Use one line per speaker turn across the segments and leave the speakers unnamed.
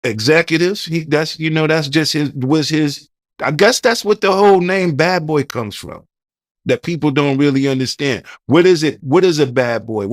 executives. That's just his. I guess that's what the whole name Bad Boy comes from. That people don't really understand. What is it? What is a bad boy?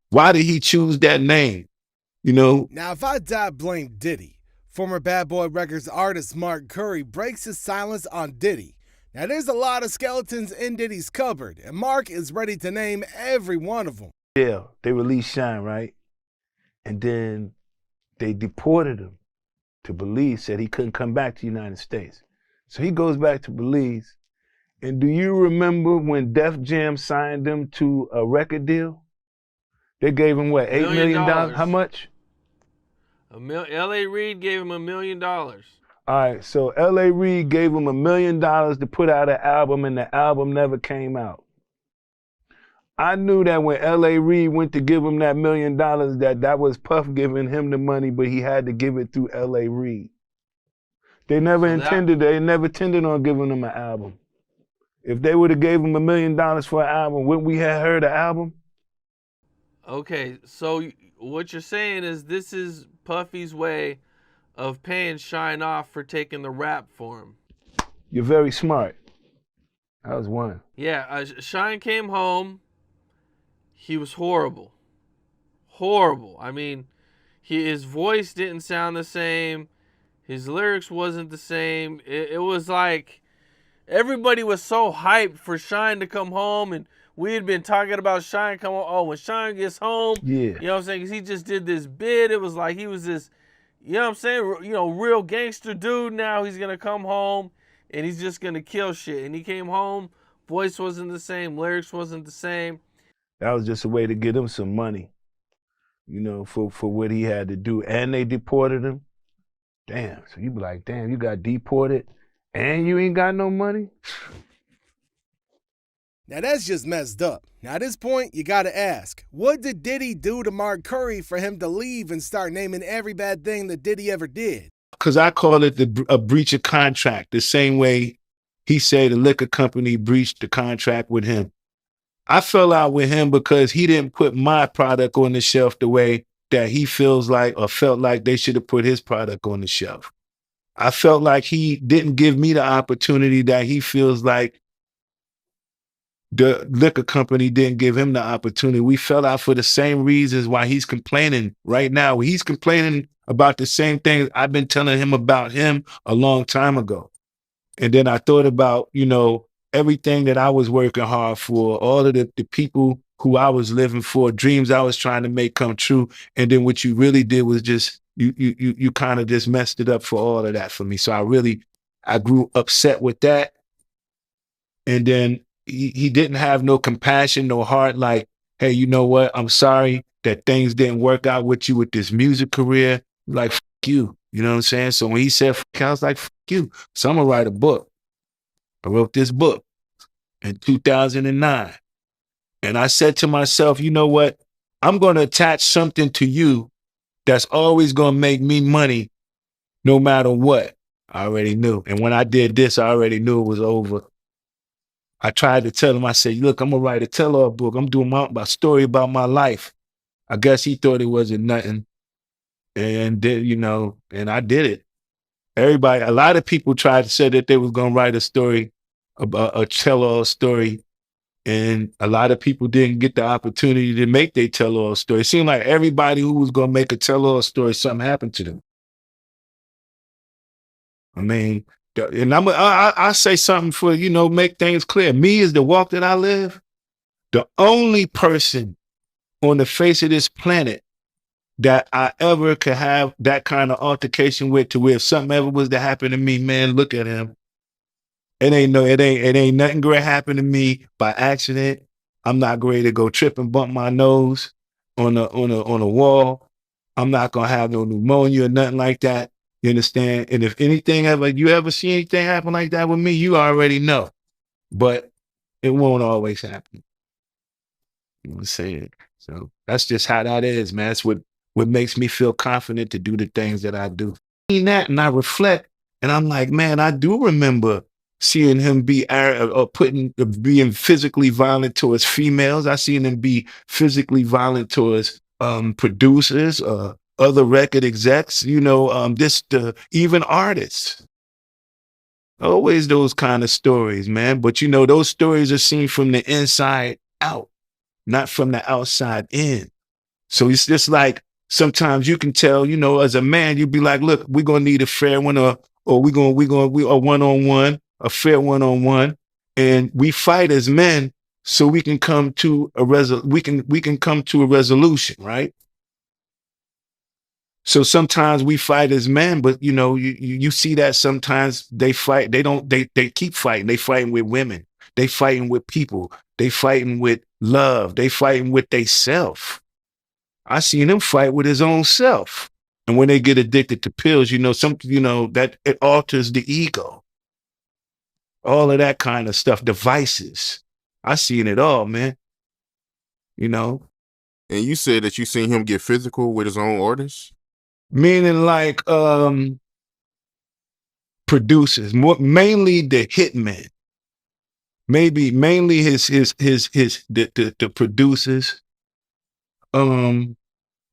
Why did he choose that name? You know,
Now, if I blame Diddy, former Bad Boy Records artist Mark Curry breaks his silence on Diddy. Now, there's a lot of skeletons in Diddy's cupboard, and Mark is ready to name every one of them.
Yeah, they released Shine, right? And then they deported him to Belize, said he couldn't come back to the United States. So he goes back to Belize. And do you remember when Def Jam signed him to a record deal? They gave him what, $8 million? How much?
L.A. Reid gave him $1 million.
All right, so L.A. Reid gave him $1 million to put out an album, and the album never came out. I knew that when L.A. Reid went to give him that $1 million, that was Puff giving him the money, but he had to give it through L.A. Reid. They never intended on giving him an album. If they would have gave him $1 million for an album, wouldn't we have heard the album?
Okay, so what you're saying is this is Puffy's way of paying Shine off for taking the rap for him.
You're very smart. That was one.
Yeah, Shine came home. He was horrible. Horrible. I mean, his voice didn't sound the same. His lyrics wasn't the same. It was like everybody was so hyped for Shine to come home, and we had been talking about Shine come home. Oh, when Shine gets home,
Yeah.
you know what I'm saying? Because he just did this bid. It was like he was this, you know what I'm saying? You know, real gangster dude. Now he's gonna come home and he's just gonna kill shit. And he came home, voice wasn't the same, lyrics wasn't the same.
That was just a way to get him some money, you know, for what he had to do. And they deported him. Damn. So you be like, damn, you got deported and you ain't got no money?
Now, that's just messed up. Now, at this point, you gotta ask, what did Diddy do to Mark Curry for him to leave and start naming every bad thing that Diddy ever did?
because I call it a breach of contract, the same way he said the liquor company breached the contract with him. I fell out with him because he didn't put my product on the shelf the way that he feels like or felt like they should have put his product on the shelf. I felt like he didn't give me the opportunity that he feels like the liquor company didn't give him the opportunity. We fell out for the same reasons why he's complaining right now. He's complaining about the same thing I've been telling him about him a long time ago. And then I thought about, everything that I was working hard for, all of the people who I was living for, dreams I was trying to make come true. And then what you really did was just, you kind of just messed it up for all of that for me. So I grew upset with that. And then he didn't have no compassion, no heart, like, hey, you know what? I'm sorry that things didn't work out with you with this music career. Like, fuck you. You know what I'm saying? So when he said, fuck, I was like, fuck you. So I'm going to write a book. I wrote this book in 2009. And I said to myself, you know what? I'm going to attach something to you that's always going to make me money no matter what. I already knew. And when I did this, I already knew it was over. I tried to tell him, I said, look, I'm going to write a tell-all book. I'm doing my story about my life. I guess he thought it wasn't nothing. And, and I did it. A lot of people tried to say that they was going to write a story, about a tell-all story. And a lot of people didn't get the opportunity to make their tell-all story. It seemed like everybody who was going to make a tell-all story, something happened to them. I mean, and I say something for, make things clear. Me is the walk that I live. The only person on the face of this planet that I ever could have that kind of altercation with, to where if something ever was to happen to me, man, look at him. It ain't nothing gonna happen to me by accident. I'm not going to go trip and bump my nose on a wall. I'm not gonna have no pneumonia or nothing like that. You understand? And if anything you ever see anything happen like that with me, you already know. But it won't always happen. I'm saying. So that's just how that is, man. That's what makes me feel confident to do the things that I do. And I reflect, and I'm like, man, I do remember seeing him being physically violent towards females. I seen him be physically violent towards producers, other record execs, even artists. Always those kind of stories, man. But those stories are seen from the inside out, not from the outside in. So it's just like sometimes you can tell, as a man, you'd be like, look, we're gonna need a fair one, or we a one-on-one, a fair one-on-one. And we fight as men so we can come to we can come to a resolution, right? So sometimes we fight as men, but you see that sometimes they fight. They keep fighting. They fighting with women. They fighting with people. They fighting with love. They fighting with they self. I seen him fight with his own self. And when they get addicted to pills, that it alters the ego. All of that kind of stuff, devices. I seen it all, man. You know,
And you said that you seen him get physical with his own artists?
meaning like producers, mainly the hitmen. Mainly the producers. And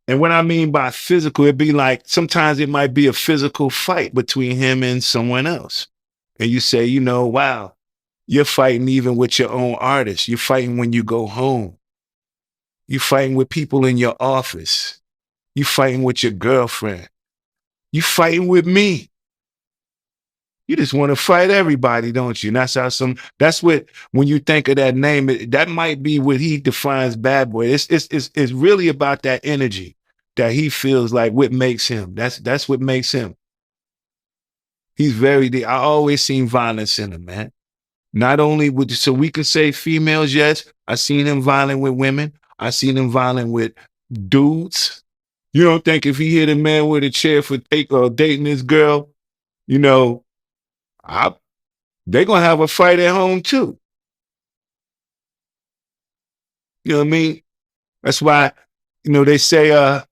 what I mean by physical, it'd be like sometimes it might be a physical fight between him and someone else. And you say, wow, you're fighting even with your own artists. You're fighting when you go home. You're fighting with people in your office. You're fighting with your girlfriend. You're fighting with me. You just want to fight everybody, don't you? And that's what, when you think of that name, that might be what he defines bad boy. It's really about that energy that he feels like what makes him. That's what makes him. He's I always seen violence in him, man. Not only so we can say females, yes. I seen him violent with women. I seen him violent with dudes. You don't think if he hit a man with a chair for dating this girl, they're gonna have a fight at home too. You know what I mean? That's why, they say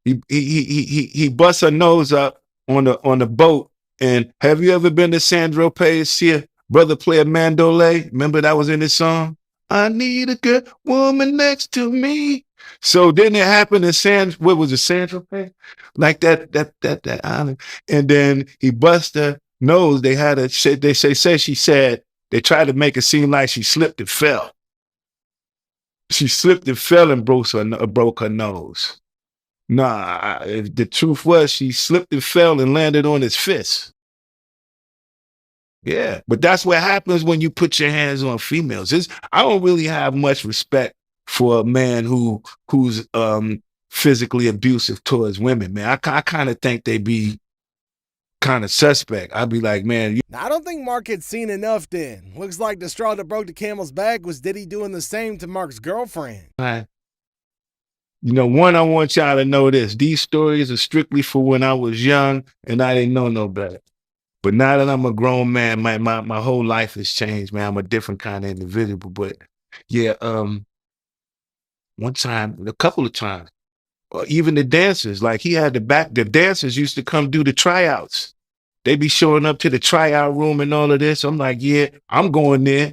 he busts her nose up on the boat. And have you ever been to Sandro Pay's see a brother play a mandolay? Remember that was in his song? I need a good woman next to me. So didn't it happen in what was it, Sandro Pay? Like that island. And then he bust her nose. They had a shit. She said they tried to make it seem like she slipped and fell. She slipped and fell and broke her nose. Nah, the truth was she slipped and fell and landed on his fist. Yeah, but that's what happens when you put your hands on females. I don't really have much respect for a man who's physically abusive towards women, man. I kind of think they be kind of suspect. I'd be like, man.
Now, I don't think Mark had seen enough then. Looks like the straw that broke the camel's back was Diddy doing the same to Mark's girlfriend.
One, I want y'all to know this. These stories are strictly for when I was young and I didn't know no better. But now that I'm a grown man, my whole life has changed, man. I'm a different kind of individual. But yeah, one time, a couple of times, even the dancers, like the dancers used to come do the tryouts. They be showing up to the tryout room and all of this. I'm like, yeah, I'm going there.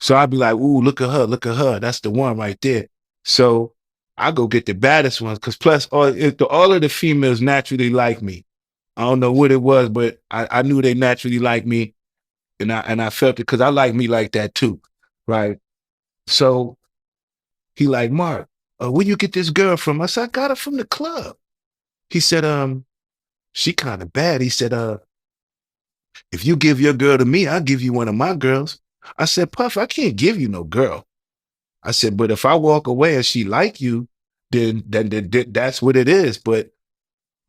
So I'd be like, ooh, look at her. That's the one right there. So I go get the baddest ones, because plus all of the females naturally like me. I don't know what it was, but I knew they naturally like me, and I felt it because I like me like that too, right? So he like, Mark, where you get this girl from? I said, I got her from the club. He said, she kind of bad. He said, if you give your girl to me, I'll give you one of my girls. I said, Puff, I can't give you no girl. I said, but if I walk away and she like you, then that's what it is. But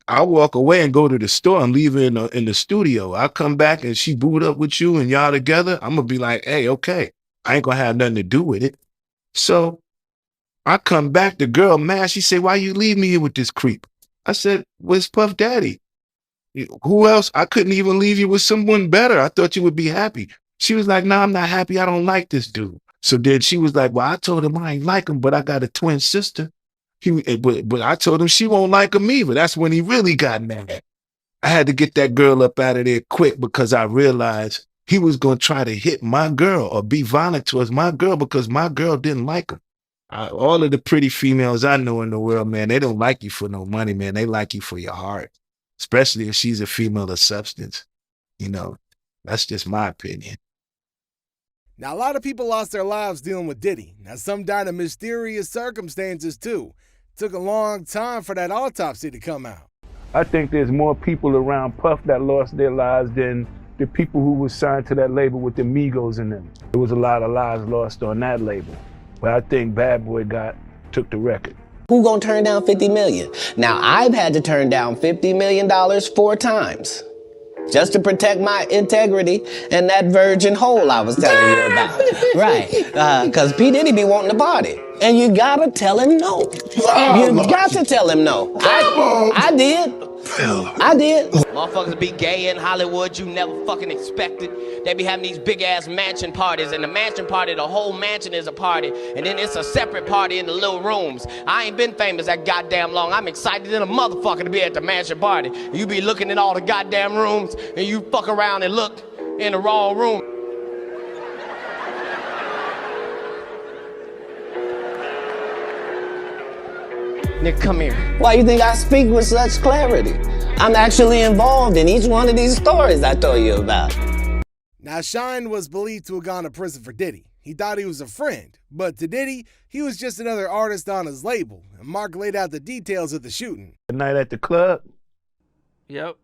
I'll walk away and go to the store and leave her in the studio. I'll come back and she boot up with you and y'all together. I'm going to be like, hey, okay. I ain't going to have nothing to do with it. So I come back, the girl mad. She said, why you leave me here with this creep? I said, where's Puff Daddy? Who else? I couldn't even leave you with someone better. I thought you would be happy. She was like, no, I'm not happy. I don't like this dude. So then she was like, well, I told him I ain't like him, but I got a twin sister. But I told him she won't like him either. That's when he really got mad. I had to get that girl up out of there quick because I realized he was going to try to hit my girl or be violent towards my girl because my girl didn't like him. All of the pretty females I know in the world, man, they don't like you for no money, man. They like you for your heart, especially if she's a female of substance. You know, that's just my opinion.
Now, a lot of people lost their lives dealing with Diddy. Now, some died in mysterious circumstances, too. It took a long time for that autopsy to come out.
I think there's more people around Puff that lost their lives than the people who were signed to that label with the Migos in them. There was a lot of lives lost on that label. But I think Bad Boy took the record.
Who gonna turn down 50 million? Now, I've had to turn down $50 million 4 times. Just to protect my integrity and that virgin hole I was telling you about. Right, because P. Diddy be wanting to party. And you gotta tell him no. You got to tell him no. I did. I did. Motherfuckers be gay in Hollywood, you never fucking expected. They be having these big ass mansion parties, and the mansion party, the whole mansion is a party, and then it's a separate party in the little rooms. I ain't been famous that goddamn long. I'm excited in a motherfucker to be at the mansion party. You be looking in all the goddamn rooms, and you fuck around and look in the wrong room. Nick, come here. Why you think I speak with such clarity? I'm actually involved in each one of these stories I told you about.
Now, Shine was believed to have gone to prison for Diddy. He thought he was a friend, but to Diddy, he was just another artist on his label. And Mark laid out the details of the shooting.
The night at the club,
Yep.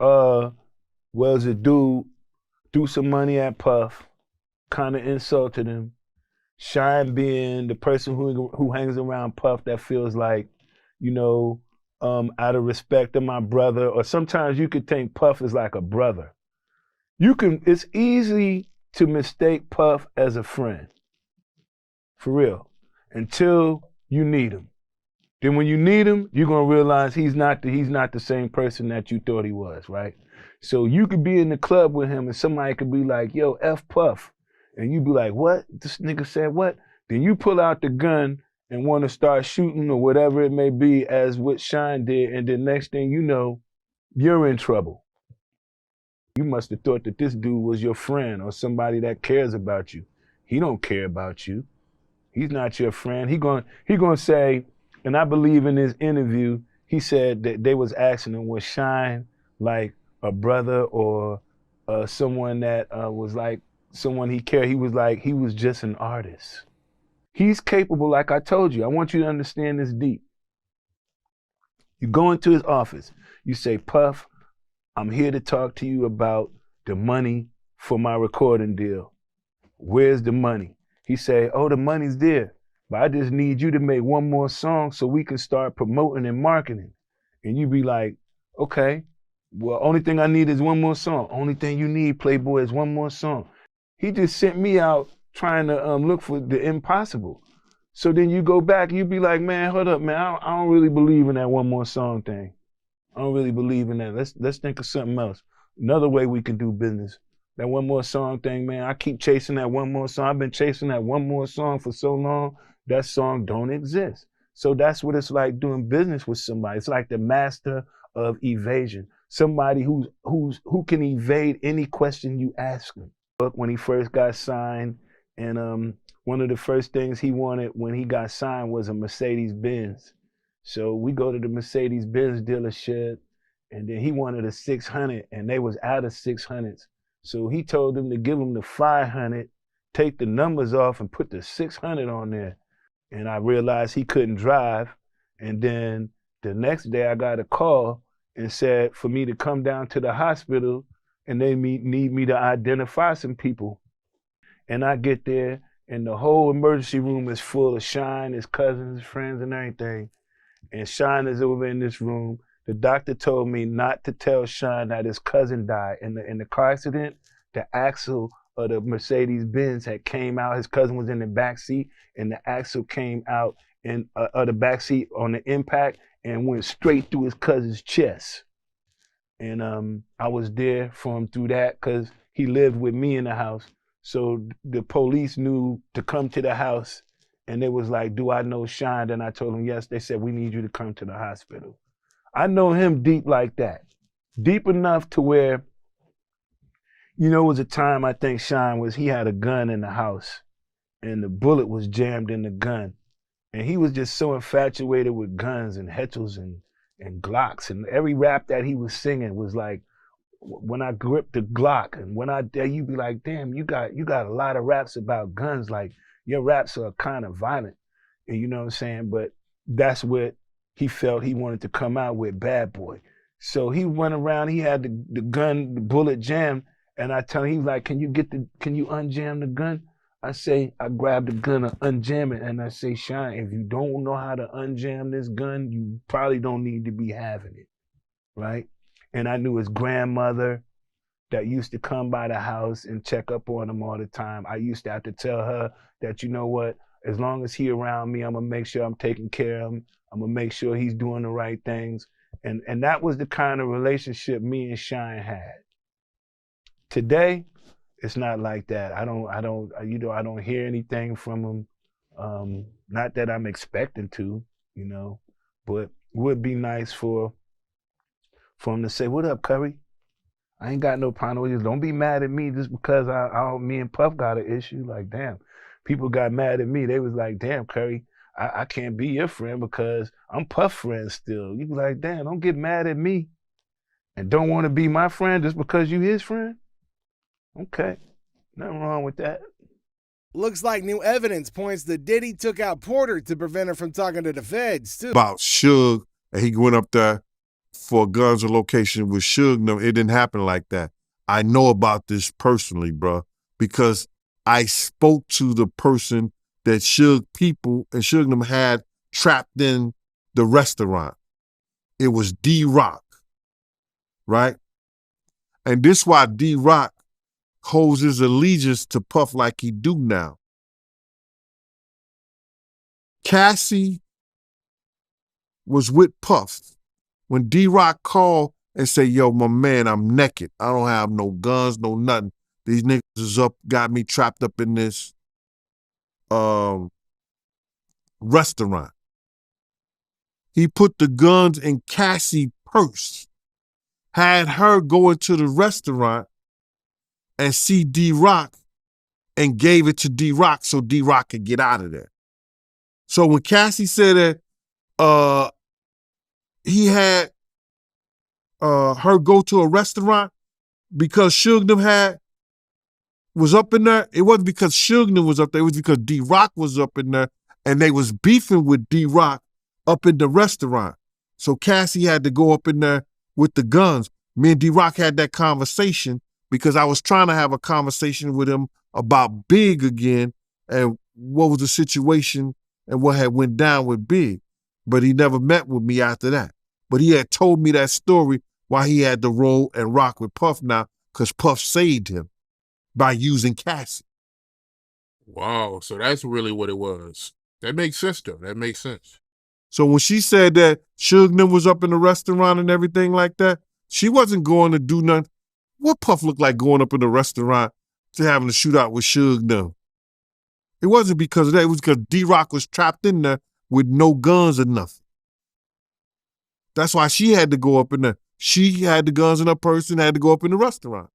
was a dude threw some money at Puff, kind of insulted him. Shine being the person who hangs around Puff that feels like, you know, out of respect of my brother, or sometimes you could think Puff is like a brother. It's easy to mistake Puff as a friend, for real, until you need him. Then when you need him, you're gonna realize he's not the same person that you thought he was, right? So you could be in the club with him and somebody could be like, yo, F Puff. And you be like, what? This nigga said what? Then you pull out the gun and want to start shooting or whatever it may be, as what Shine did, and then next thing you know, you're in trouble. You must have thought that this dude was your friend or somebody that cares about you. He don't care about you. He's not your friend. He gonna say, and I believe in his interview, he said that they was asking him, was Shine like a brother or someone that was like someone he cared? He was like, he was just an artist. He's capable, like I told you. I want you to understand this deep. You go into his office, you say, Puff, I'm here to talk to you about the money for my recording deal. Where's the money? He say, oh, the money's there, but I just need you to make one more song so we can start promoting and marketing. And you be like, okay, well, only thing I need is one more song. Only thing you need, Playboy, is one more song. He just sent me out trying to look for the impossible. So then you go back, you be like, man, hold up, man, I don't really believe in that one more song thing. I don't really believe in that. Let's think of something else. Another way we can do business. That one more song thing, man, I keep chasing that one more song. I've been chasing that one more song for so long, that song don't exist. So that's what it's like doing business with somebody. It's like the master of evasion. Somebody who can evade any question you ask them. Look, when he first got signed, and one of the first things he wanted when he got signed was a Mercedes Benz. So we go to the Mercedes Benz dealership, and then he wanted a 600, and they was out of 600s. So he told them to give him the 500, take the numbers off, and put the 600 on there. And I realized he couldn't drive. And then the next day I got a call and said for me to come down to the hospital, and they need me to identify some people. And I get there, and the whole emergency room is full of Shine, his cousins, his friends, and everything. And Shine is over in this room. The doctor told me not to tell Shine that his cousin died. In the car accident, the axle of the Mercedes Benz had came out. His cousin was in the back seat, and the axle came out of the back seat on the impact and went straight through his cousin's chest. And I was there for him through that because he lived with me in the house. So the police knew to come to the house, and they was like, do I know Shine? And I told them, yes. They said, we need you to come to the hospital. I know him deep like that. Deep enough to where, you know, it was a time I think Shine he had a gun in the house. and the bullet was jammed in the gun. And he was just so infatuated with guns and Hetchels and Glocks. And every rap that he was singing was like, when I gripped the Glock, and when I dare you be like, damn, you got a lot of raps about guns. Like your raps are kind of violent. And you know what I'm saying? But that's what he felt he wanted to come out with, Bad Boy. So he went around, he had the gun, the bullet jammed, and I tell him, he was like, can you unjam the gun? I say, I grab the gun and unjam it, and I say, Shine, if you don't know how to unjam this gun, you probably don't need to be having it, right? And I knew his grandmother that used to come by the house and check up on him all the time. I used to have to tell her that, you know what, as long as he around me, I'm gonna make sure I'm taking care of him. I'm gonna make sure he's doing the right things. And that was the kind of relationship me and Shine had. Today, it's not like that. I don't hear anything from him. Not that I'm expecting to, but would be nice for him to say, "What up, Curry? I ain't got no problem with you. Don't be mad at me just because me and Puff got an issue." Like, damn, people got mad at me. They was like, "Damn, Curry, I can't be your friend because I'm Puff friend still." You be like, "Damn, don't get mad at me and don't want to be my friend just because you his friend." Okay, nothing wrong with that.
Looks like new evidence points that Diddy took out Porter to prevent her from talking to the feds, too.
About Suge, and he went up there for guns or location with Suge. No, it didn't happen like that. I know about this personally, bro, because I spoke to the person that Suge people and Suge them had trapped in the restaurant. It was D-Rock, right? And this why D-Rock holds his allegiance to Puff like he do now. Cassie was with Puff when D-Rock called and said, "Yo, my man, I'm naked. I don't have no guns, no nothing. These niggas is up, got me trapped up in this restaurant." He put the guns in Cassie's purse, had her go into the restaurant and see D-Rock and gave it to D-Rock so D-Rock could get out of there. So when Cassie said that he had her go to a restaurant because Suge them was up in there, it wasn't because Suge them was up there, it was because D-Rock was up in there and they was beefing with D-Rock up in the restaurant. So Cassie had to go up in there with the guns. Me and D-Rock had that conversation because I was trying to have a conversation with him about Big again and what was the situation and what had went down with Big. But he never met with me after that. But he had told me that story why he had to roll and rock with Puff now because Puff saved him by using Cassie.
Wow, so that's really what it was. That makes sense, though. That makes sense.
So when she said that Suge them was up in the restaurant and everything like that, she wasn't going to do nothing. What Puff looked like going up in the restaurant to having a shootout with Suge them? It wasn't because of that. It was because D-Rock was trapped in there with no guns or nothing. That's why she had to go up in there. She had the guns in her purse and had to go up in the restaurant.